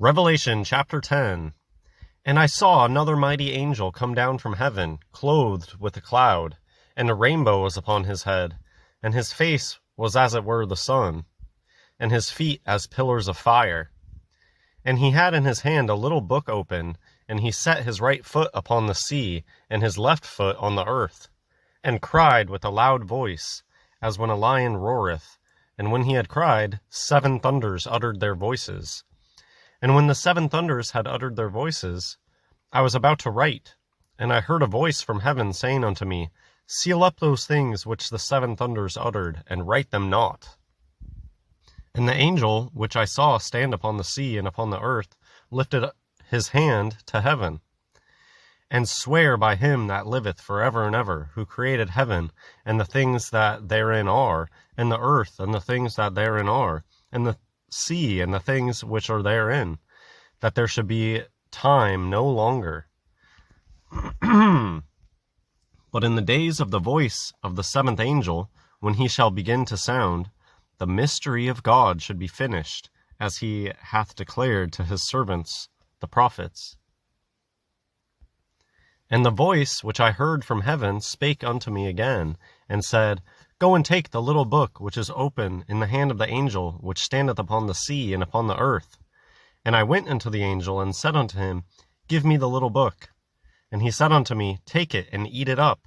Revelation chapter 10. And I saw another mighty angel come down from heaven, clothed with a cloud, and a rainbow was upon his head, and his face was as it were the sun, and his feet as pillars of fire. And he had in his hand a little book open, and he set his right foot upon the sea, and his left foot on the earth, and cried with a loud voice, as when a lion roareth. And when he had cried, 7 thunders uttered their voices. And when the 7 thunders had uttered their voices, I was about to write, and I heard a voice from heaven saying unto me, Seal up those things which the 7 thunders uttered, and write them not. And the angel which I saw stand upon the sea and upon the earth lifted up his hand to heaven, and sware by him that liveth for ever and ever, who created heaven, and the things that therein are, and the earth, and the things that therein are, and the sea, and the things which are therein, that there should be time no longer. But in the days of the voice of the 7th angel, when he shall begin to sound, the mystery of God should be finished, as he hath declared to his servants, the prophets. And the voice which I heard from heaven spake unto me again, and said, Go and take the little book which is open in the hand of the angel which standeth upon the sea and upon the earth. And I went unto the angel, and said unto him, Give me the little book. And he said unto me, Take it, and eat it up.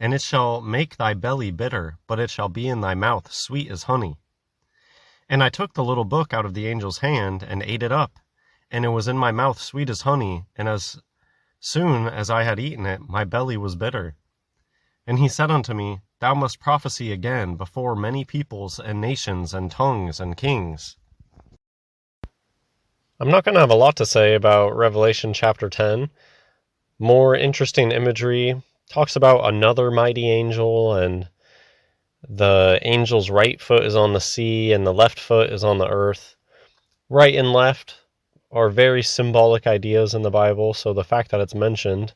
And it shall make thy belly bitter, but it shall be in thy mouth sweet as honey. And I took the little book out of the angel's hand, and ate it up. And it was in my mouth sweet as honey, and as soon as I had eaten it, my belly was bitter. And he said unto me, Thou must prophesy again before many peoples and nations and tongues and kings. I'm not going to have a lot to say about Revelation chapter 10. More interesting imagery. Talks about another mighty angel, and the angel's right foot is on the sea and the left foot is on the earth. Right and left are very symbolic ideas in the Bible, so the fact that it's mentioned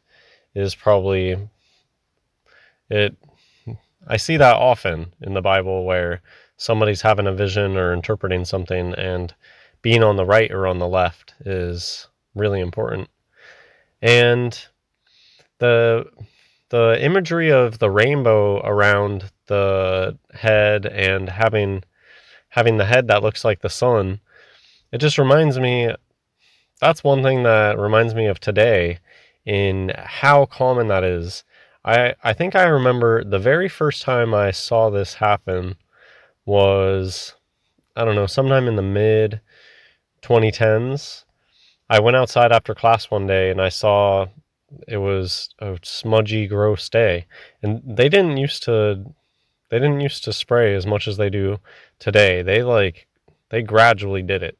is probably it. I see that often in the Bible where somebody's having a vision or interpreting something, and being on the right or on the left is really important. And the imagery of the rainbow around the head and having the head that looks like the sun, it just reminds me, that's one thing that reminds me of today in how common that is. I think I remember the very first time I saw this happen was, I don't know, sometime in the mid 2010s. I went outside after class one day and I saw it was a smudgy, gross day. And they didn't used to spray as much as they do today. They gradually did it.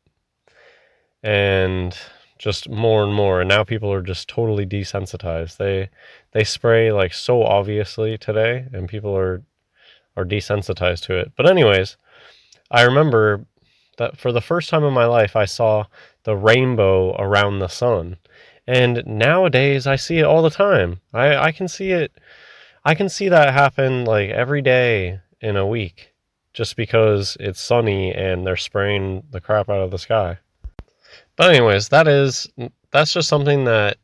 And just more and more, and now people are just totally desensitized. They spray like so obviously today, and people are desensitized to it. But anyways, I remember that for the first time in my life I saw the rainbow around the sun. And nowadays I see it all the time. I can see it. I can see that happen like every day in a week, just because it's sunny and they're spraying the crap out of the sky. But anyways, that's just something that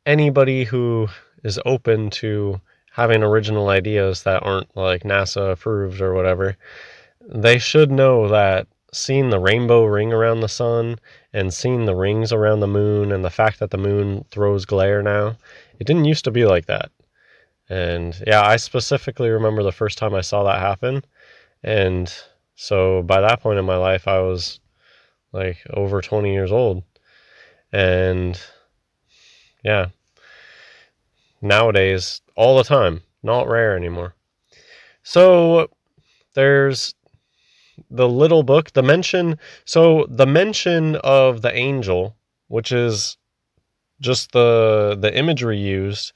anybody who is open to having original ideas that aren't like NASA approved or whatever, they should know that seeing the rainbow ring around the sun and seeing the rings around the moon and the fact that the moon throws glare now, it didn't used to be like that. And yeah, I specifically remember the first time I saw that happen. And so by that point in my life, I was like over 20 years old. And yeah, nowadays, all the time, not rare anymore. So there's the little book, the mention of the angel, which is just the imagery used.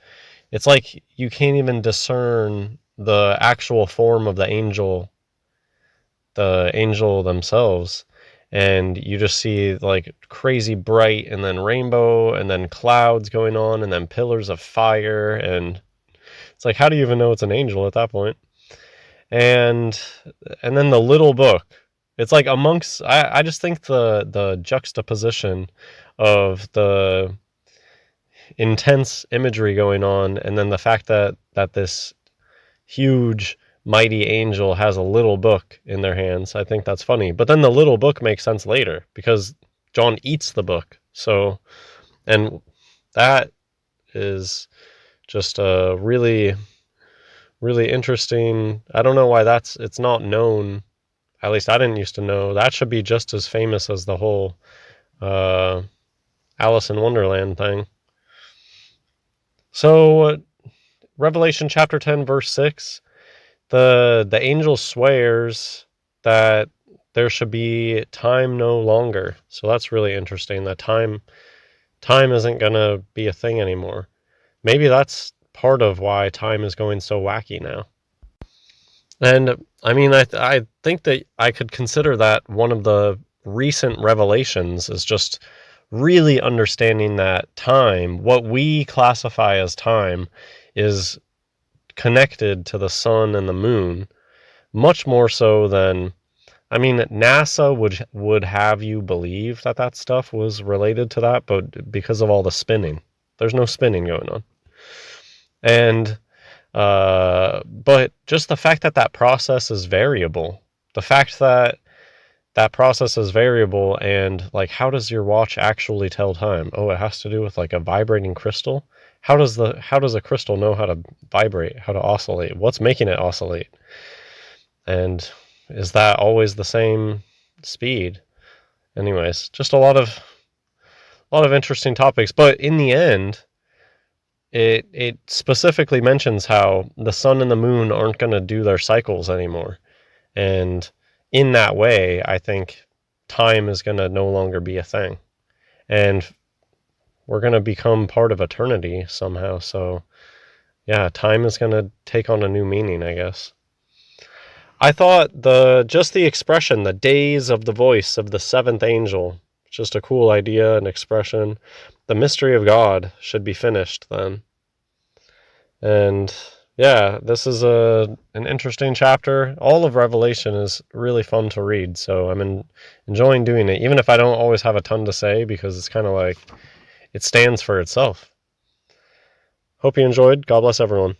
It's like you can't even discern the actual form of the angel themselves. And you just see like crazy bright and then rainbow and then clouds going on and then pillars of fire. And it's like, how do you even know it's an angel at that point? And then the little book. It's like amongst, I just think the juxtaposition of the intense imagery going on, and then the fact that this huge mighty angel has a little book in their hands, I think that's funny. But then the little book makes sense later because John eats the book. So, and that is just a really, really interesting. I don't know why it's not known. At least I didn't used to know. That should be just as famous as the whole uh, Alice in Wonderland thing. So, Revelation chapter 10, verse 6, the angel swears that there should be time no longer. So that's really interesting, that time isn't going to be a thing anymore. Maybe that's part of why time is going so wacky now. And I mean, I think that I could consider that one of the recent revelations is just really understanding that time, what we classify as time, is connected to the sun and the moon much more so than, I mean, NASA would have you believe that stuff was related to that, but because of all the spinning, there's no spinning going on. And but just the fact that process is variable, the fact that process is variable, and like, how does your watch actually tell time? Oh, it has to do with like a vibrating crystal. How does a crystal know how to vibrate, how to oscillate? What's making it oscillate? And is that always the same speed? Anyways, just a lot of interesting topics, but in the end, it specifically mentions how the sun and the moon aren't going to do their cycles anymore. And in that way, I think time is going to no longer be a thing. And we're going to become part of eternity somehow. So, yeah, time is going to take on a new meaning, I guess. I thought just the expression, the days of the voice of the seventh angel, just a cool idea and expression. The mystery of God should be finished then. And yeah, this is an interesting chapter. All of Revelation is really fun to read, so I'm enjoying doing it, even if I don't always have a ton to say, because it's kind of like it stands for itself. Hope you enjoyed. God bless everyone.